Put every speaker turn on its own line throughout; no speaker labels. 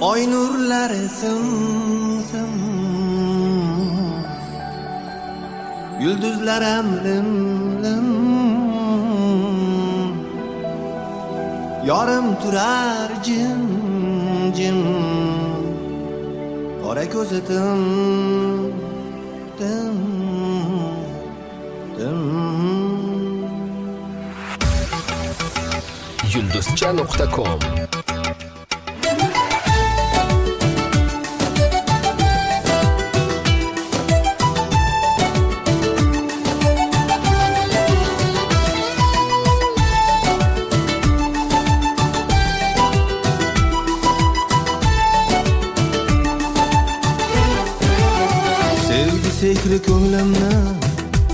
Oy nurlari sim yulduzlar lim yorim turar jim qora ko'zi tim
yulduzcha.com
Sehri ko'nglimni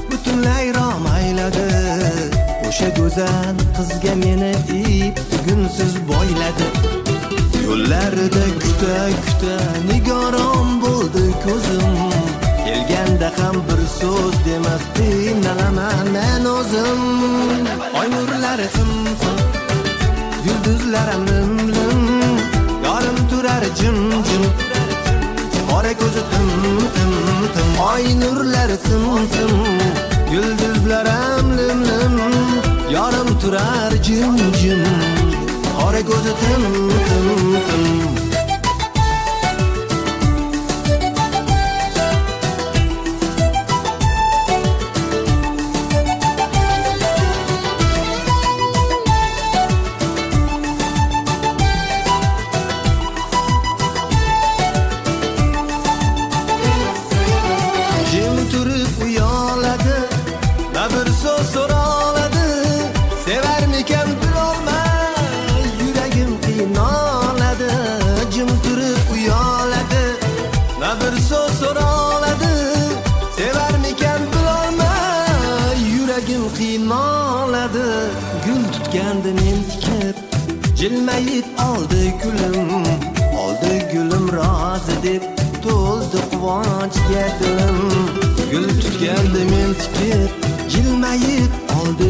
butunlay rom ayladi. O'sha go'zal qizga meni ip tugunsiz boyladi. Yo'llarida kuta nigoron bo'ldi ko'zim. Kelganda ham bir so'z demas qiynalaman men o'zim. Oy nurlari sim yulduzlar lim yorim turar jim qora ko'zi tim oy nurlari sim yulduzlar lim yorim turar jim qora ko'zi tim bir so'z so'raladi, sevarmikan bilolmay yuragim qiynaladi. Jim turib uyaladi, na bir so'z so'raladi, sevarmikan bilolmay yuragim qiynaladi. Gul tutganda men tikib, jilmayib oldi gulim rozi deb to'ldi quvonchga dilim. Gul tutganda men tikib jilmayib oldi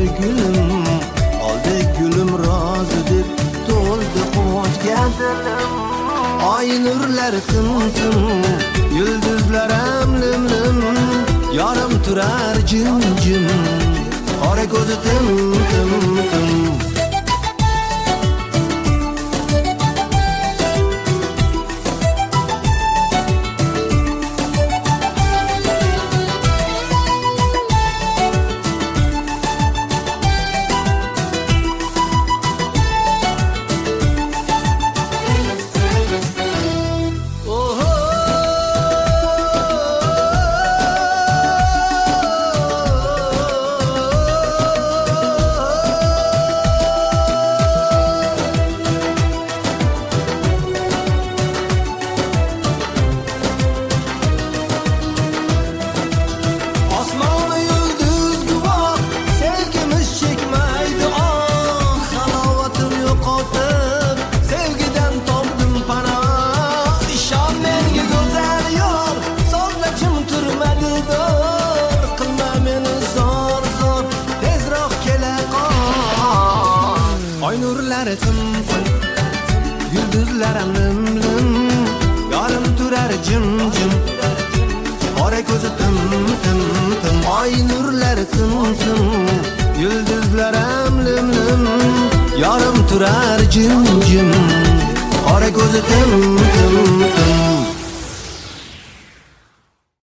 gulim rozi deb to'ldi quvonchga dilim. Oy nurlari sim yulduzlar lim yorim turar jim qora ko'zi tim nurlari sim yulduzlar lim yorim turar jim qora ko'zi tim oy nurlari sim yulduzlar lim yorim turar jim qora ko'zi tim